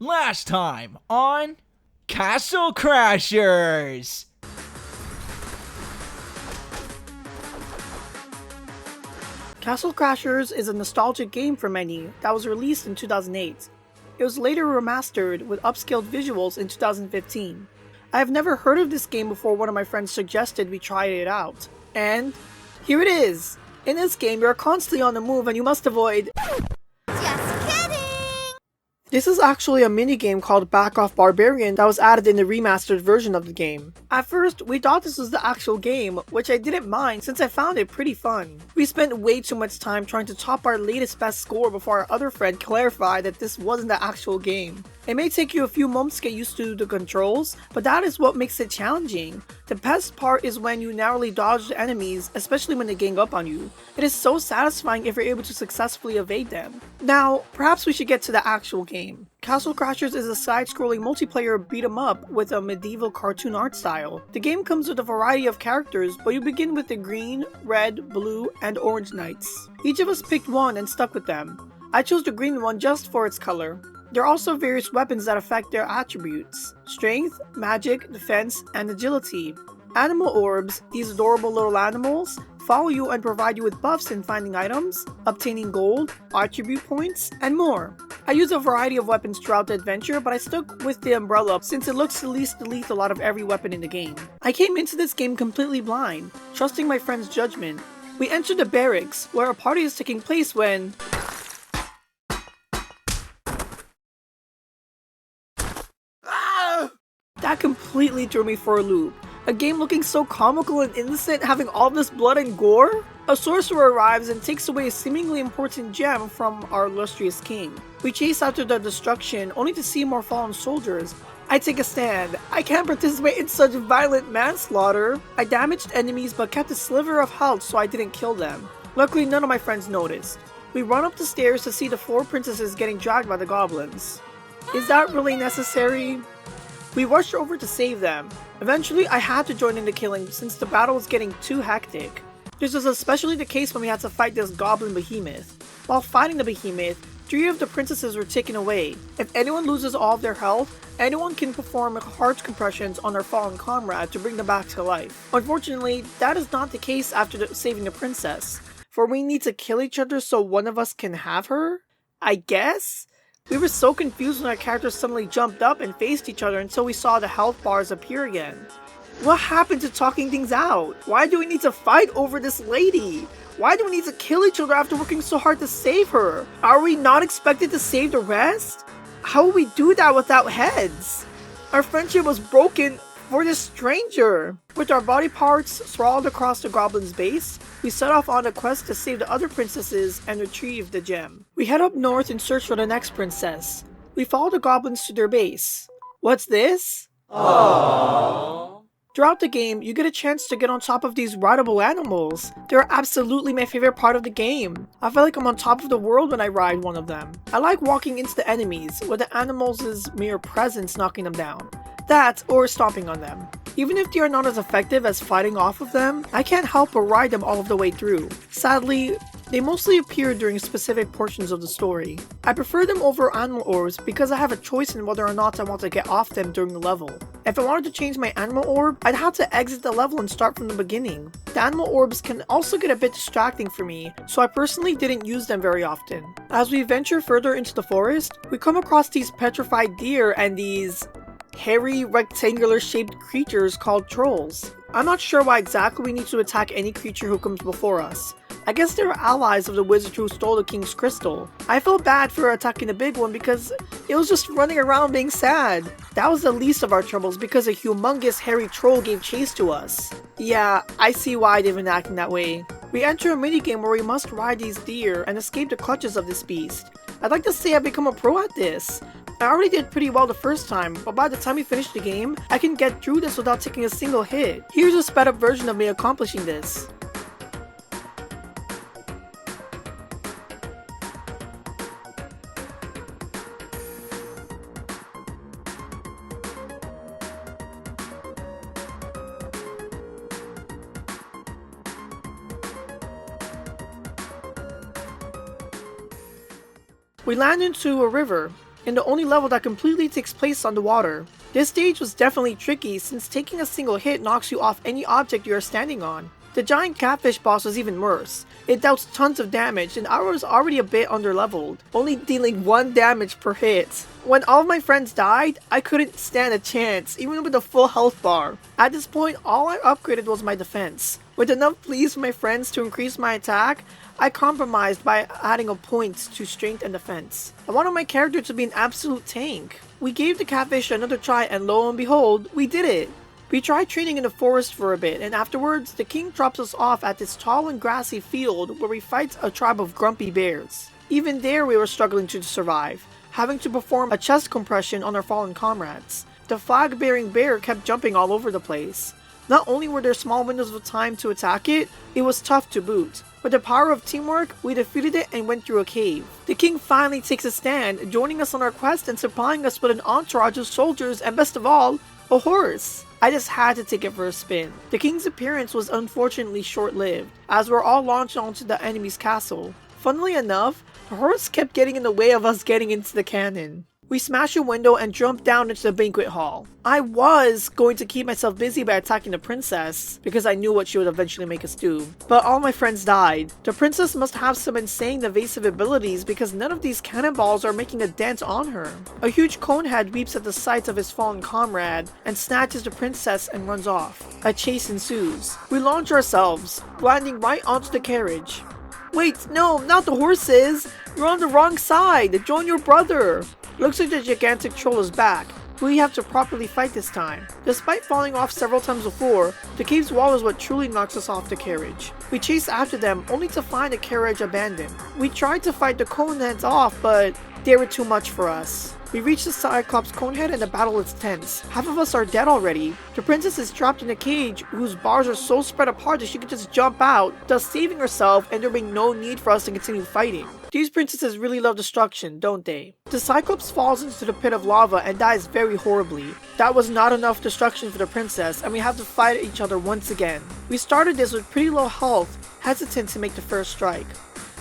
Last time on Castlecrashers. Castlecrashers is a nostalgic game for many that was released in 2008. It was later remastered with upscaled visuals in 2015. I have never heard of this game before one of my friends suggested we try it out. And here it is! In this game, you are constantly on the move and you must avoid... Just kidding! This is actually a minigame called Back Off Barbarian that was added in the remastered version of the game. At first, we thought this was the actual game, which I didn't mind since I found it pretty fun. We spent way too much time trying to top our latest best score before our other friend clarified that this wasn't the actual game. It may take you a few moments to get used to the controls, but that is what makes it challenging. The best part is when you narrowly dodge the enemies, especially when they gang up on you. It is so satisfying if you're able to successfully evade them. Now, perhaps we should get to the actual game. Castlecrashers is a side-scrolling multiplayer beat-em-up with a medieval cartoon art style. The game comes with a variety of characters, but you begin with the green, red, blue, and orange knights. Each of us picked one and stuck with them. I chose the green one just for its color. There are also various weapons that affect their attributes: strength, magic, defense, and agility. Animal orbs, these adorable little animals, follow you and provide you with buffs in finding items, obtaining gold, attribute points, and more. I use a variety of weapons throughout the adventure, but I stuck with the umbrella since it looks the least lethal out of every weapon in the game. I came into this game completely blind, trusting my friend's judgment. We enter the barracks, where a party is taking place when... That completely threw me for a loop. A game looking so comical and innocent, having all this blood and gore? A sorcerer arrives and takes away a seemingly important gem from our illustrious king. We chase after the destruction, only to see more fallen soldiers. I take a stand. I can't participate in such violent manslaughter. I damaged enemies but kept a sliver of health so I didn't kill them. Luckily, none of my friends noticed. We run up the stairs to see the 4 princesses getting dragged by the goblins. Is that really necessary? We rushed over to save them. Eventually, I had to join in the killing since the battle was getting too hectic. This was especially the case when we had to fight this goblin behemoth. While fighting the behemoth, 3 of the princesses were taken away. If anyone loses all of their health, anyone can perform heart compressions on their fallen comrade to bring them back to life. Unfortunately, that is not the case after saving the princess, for we need to kill each other so one of us can have her? I guess? We were so confused when our characters suddenly jumped up and faced each other until we saw the health bars appear again. What happened to talking things out? Why do we need to fight over this lady? Why do we need to kill each other after working so hard to save her? Are we not expected to save the rest? How will we do that without heads? Our friendship was broken for this stranger. With our body parts sprawled across the goblin's base, we set off on a quest to save the other princesses and retrieve the gem. We head up north in search for the next princess. We follow the goblins to their base. What's this? Aww. Throughout the game, you get a chance to get on top of these rideable animals. They're absolutely my favorite part of the game. I feel like I'm on top of the world when I ride one of them. I like walking into the enemies, with the animals' mere presence knocking them down. That, or stomping on them. Even if they are not as effective as fighting off of them, I can't help but ride them all of the way through. Sadly, they mostly appear during specific portions of the story. I prefer them over animal orbs because I have a choice in whether or not I want to get off them during the level. If I wanted to change my animal orb, I'd have to exit the level and start from the beginning. The animal orbs can also get a bit distracting for me, so I personally didn't use them very often. As we venture further into the forest, we come across these petrified deer and these hairy, rectangular-shaped creatures called trolls. I'm not sure why exactly we need to attack any creature who comes before us. I guess they were allies of the wizard who stole the king's crystal. I felt bad for attacking the big one because it was just running around being sad. That was the least of our troubles because a humongous hairy troll gave chase to us. Yeah, I see why they've been acting that way. We enter a minigame where we must ride these deer and escape the clutches of this beast. I'd like to say I've become a pro at this. I already did pretty well the first time, but by the time we finish the game, I can get through this without taking a single hit. Here's a sped up version of me accomplishing this. We land into a river. and the only level that completely takes place underwater. This stage was definitely tricky since taking a single hit knocks you off any object you are standing on. The giant catfish boss was even worse. It dealt tons of damage and I was already a bit underleveled, only dealing 1 damage per hit. When all of my friends died, I couldn't stand a chance, even with a full health bar. At this point, all I upgraded was my defense. With enough pleas from my friends to increase my attack, I compromised by adding a point to strength and defense. I wanted my character to be an absolute tank. We gave the catfish another try and lo and behold, we did it! We tried training in the forest for a bit, and afterwards, the king drops us off at this tall and grassy field where we fight a tribe of grumpy bears. Even there we were struggling to survive, having to perform a chest compression on our fallen comrades. The flag-bearing bear kept jumping all over the place. Not only were there small windows of time to attack it, it was tough to boot. With the power of teamwork, we defeated it and went through a cave. The king finally takes a stand, joining us on our quest and supplying us with an entourage of soldiers and best of all, a horse. I just had to take it for a spin. The king's appearance was unfortunately short-lived, as we're all launched onto the enemy's castle. Funnily enough, the horse kept getting in the way of us getting into the cannon. We smashed a window and jumped down into the banquet hall. I was going to keep myself busy by attacking the princess, because I knew what she would eventually make us do. But all my friends died. The princess must have some insane evasive abilities because none of these cannonballs are making a dent on her. A huge conehead weeps at the sight of his fallen comrade and snatches the princess and runs off. A chase ensues. We launch ourselves, landing right onto the carriage. Wait, no, not the horses! You're on the wrong side! Join your brother! Looks like the gigantic troll is back. We have to properly fight this time. Despite falling off several times before, the cave's wall is what truly knocks us off the carriage. We chase after them only to find the carriage abandoned. We tried to fight the coneheads off, but they were too much for us. We reach the Cyclops conehead and the battle is tense. Half of us are dead already. The princess is trapped in a cage whose bars are so spread apart that she can just jump out, thus saving herself and there being no need for us to continue fighting. These princesses really love destruction, don't they? The Cyclops falls into the pit of lava and dies very horribly. That was not enough destruction for the princess and we have to fight each other once again. We started this with pretty low health, hesitant to make the first strike.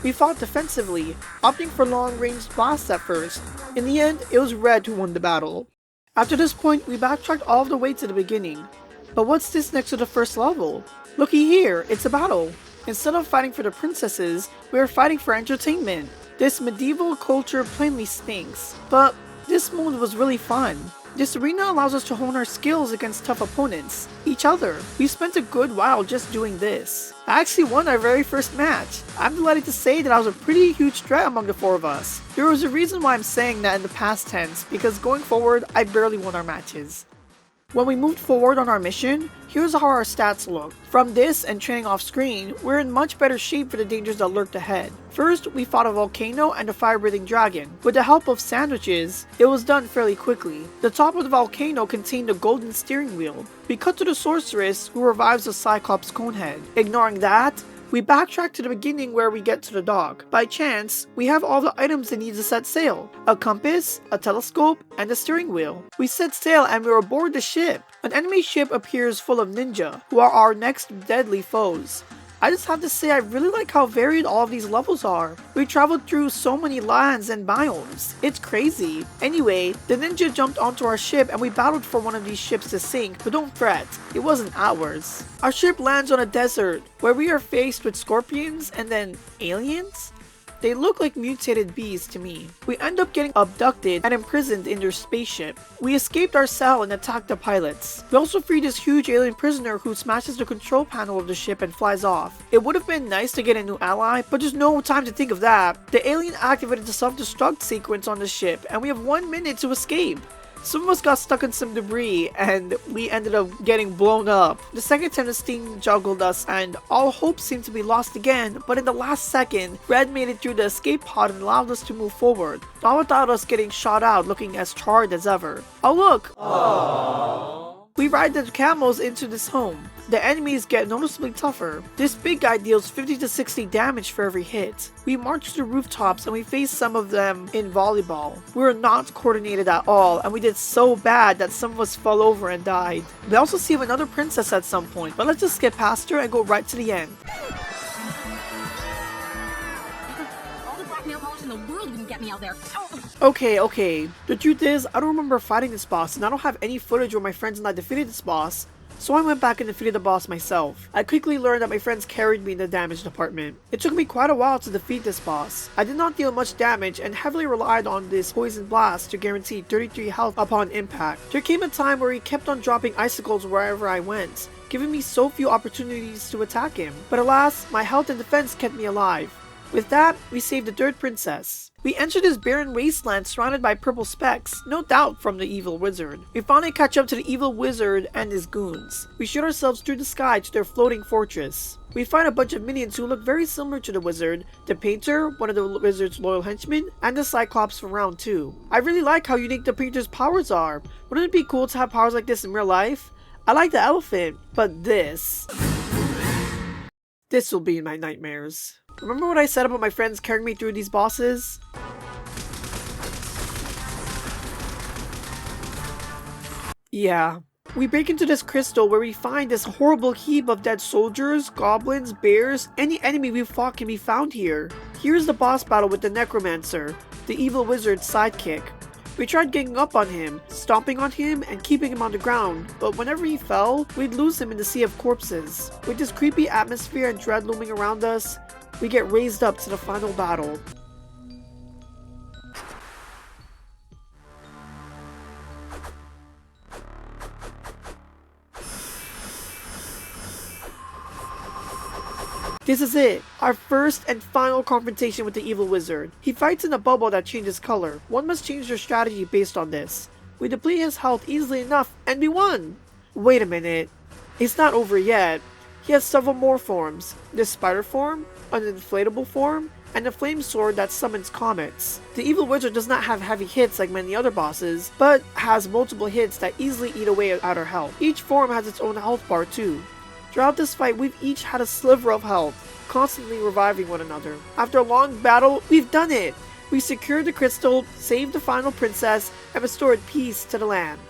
We fought defensively, opting for long-range blasts at first. In the end, it was Red who won the battle. After this point, we backtracked all the way to the beginning. But what's this next to the first level? Looky here, it's a battle. Instead of fighting for the princesses, we are fighting for entertainment. This medieval culture plainly stinks. But this mode was really fun. This arena allows us to hone our skills against tough opponents, each other. We spent a good while just doing this. I actually won our very first match. I'm delighted to say that I was a pretty huge threat among the 4 of us. There was a reason why I'm saying that in the past tense, because going forward, I barely won our matches. When we moved forward on our mission, here's how our stats look. From this and training off screen, we're in much better shape for the dangers that lurked ahead. First, we fought a volcano and a fire-breathing dragon. With the help of sandwiches, it was done fairly quickly. The top of the volcano contained a golden steering wheel. We cut to the sorceress, who revives the Cyclops conehead. Ignoring that, we backtrack to the beginning where we get to the dock. By chance, we have all the items that need to set sail. A compass, a telescope, and a steering wheel. We set sail and we're aboard the ship. An enemy ship appears full of ninja, who are our next deadly foes. I just have to say I really like how varied all of these levels are. We traveled through so many lands and biomes. It's crazy. Anyway, the ninja jumped onto our ship and we battled for one of these ships to sink, but don't fret, it wasn't ours. Our ship lands on a desert, where we are faced with scorpions and then aliens? They look like mutated bees to me. We end up getting abducted and imprisoned in their spaceship. We escaped our cell and attacked the pilots. We also freed this huge alien prisoner who smashes the control panel of the ship and flies off. It would have been nice to get a new ally, but there's no time to think of that. The alien activated the self-destruct sequence on the ship and we have 1 minute to escape. Some of us got stuck in some debris and we ended up getting blown up. The second time the steam juggled us and all hope seemed to be lost again, but in the last second, Red made it through the escape pod and allowed us to move forward, all without us getting shot out looking as charred as ever. Oh look! Aww. We ride the camels into this home. The enemies get noticeably tougher. This big guy deals 50 to 60 damage for every hit. We march to the rooftops and we face some of them in volleyball. We were not coordinated at all and we did so bad that some of us fell over and died. We also see another princess at some point, but let's just skip past her and go right to the end. All the blackmail polish in the world wouldn't get get me out there. Okay. The truth is, I don't remember fighting this boss, and I don't have any footage where my friends and I defeated this boss, so I went back and defeated the boss myself. I quickly learned that my friends carried me in the damage department. It took me quite a while to defeat this boss. I did not deal much damage and heavily relied on this poison blast to guarantee 33 health upon impact. There came a time where he kept on dropping icicles wherever I went, giving me so few opportunities to attack him. But alas, my health and defense kept me alive. With that, we saved the third princess. We entered this barren wasteland surrounded by purple specks, no doubt from the evil wizard. We finally catch up to the evil wizard and his goons. We shoot ourselves through the sky to their floating fortress. We find a bunch of minions who look very similar to the wizard, the painter, one of the wizard's loyal henchmen, and the cyclops from round 2. I really like how unique the painter's powers are. Wouldn't it be cool to have powers like this in real life? I like the elephant, but this will be in my nightmares. Remember what I said about my friends carrying me through these bosses? Yeah. We break into this crystal where we find this horrible heap of dead soldiers, goblins, bears, any enemy we fought can be found here. Here's the boss battle with the necromancer, the evil wizard's sidekick. We tried getting up on him, stomping on him, and keeping him on the ground, but whenever he fell, we'd lose him in the sea of corpses. With this creepy atmosphere and dread looming around us, we get raised up to the final battle. This is it, our first and final confrontation with the evil wizard. He fights in a bubble that changes color. One must change their strategy based on this. We deplete his health easily enough, and we won! Wait a minute, it's not over yet. He has several more forms. The spider form, an inflatable form, and a flame sword that summons comets. The evil wizard does not have heavy hits like many other bosses, but has multiple hits that easily eat away at our health. Each form has its own health bar too. Throughout this fight, we've each had a sliver of health, constantly reviving one another. After a long battle, we've done it! We secured the crystal, saved the final princess, and restored peace to the land.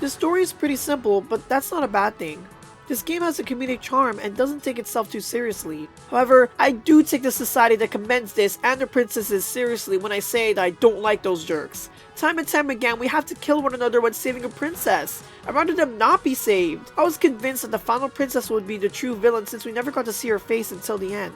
The story is pretty simple, but that's not a bad thing. This game has a comedic charm and doesn't take itself too seriously. However, I do take the society that commends this and the princesses seriously when I say that I don't like those jerks. Time and time again, we have to kill one another when saving a princess. I'd rather them not be saved. I was convinced that the final princess would be the true villain since we never got to see her face until the end.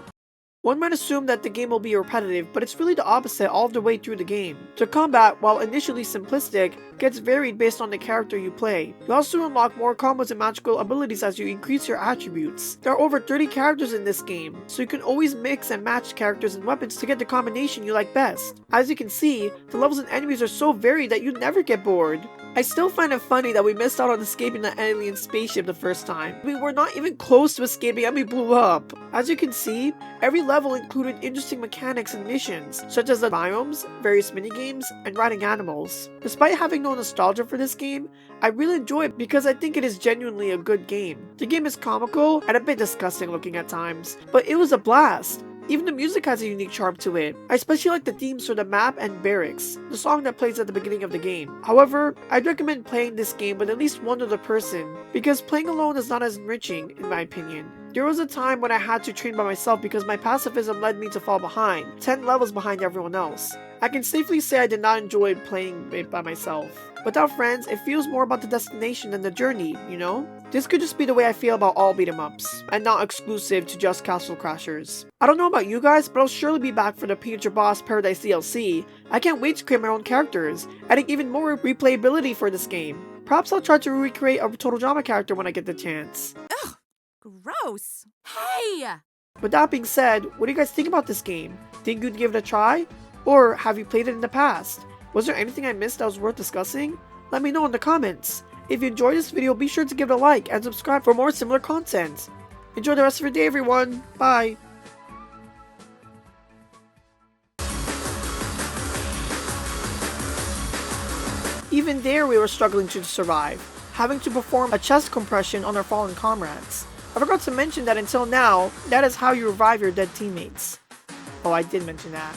One might assume that the game will be repetitive, but it's really the opposite all the way through the game. The combat, while initially simplistic, gets varied based on the character you play. You also unlock more combos and magical abilities as you increase your attributes. There are over 30 characters in this game, so you can always mix and match characters and weapons to get the combination you like best. As you can see, the levels and enemies are so varied that you never get bored. I still find it funny that we missed out on escaping the alien spaceship the first time. We were not even close to escaping and we blew up. As you can see, every level included interesting mechanics and missions, such as the biomes, various minigames, and riding animals. Despite having no nostalgia for this game, I really enjoy it because I think it is genuinely a good game. The game is comical and a bit disgusting looking at times, but it was a blast. Even the music has a unique charm to it. I especially like the themes for the map and barracks, the song that plays at the beginning of the game. However, I'd recommend playing this game with at least one other person, because playing alone is not as enriching, in my opinion. There was a time when I had to train by myself because my pacifism led me to fall behind, 10 levels behind everyone else. I can safely say I did not enjoy playing it by myself. Without friends, it feels more about the destination than the journey, you know? This could just be the way I feel about all beat-em-ups, and not exclusive to just Castlecrashers. I don't know about you guys, but I'll surely be back for the Future Boss Paradise DLC. I can't wait to create my own characters, adding even more replayability for this game. Perhaps I'll try to recreate a Total Drama character when I get the chance. Ugh, gross. Hey! With that being said, what do you guys think about this game? Think you'd give it a try? Or have you played it in the past? Was there anything I missed that was worth discussing? Let me know in the comments. If you enjoyed this video, be sure to give it a like and subscribe for more similar content. Enjoy the rest of your day, everyone. Bye. Even there, we were struggling to survive, having to perform a chest compression on our fallen comrades. I forgot to mention that until now, that is how you revive your dead teammates. Oh, I did mention that.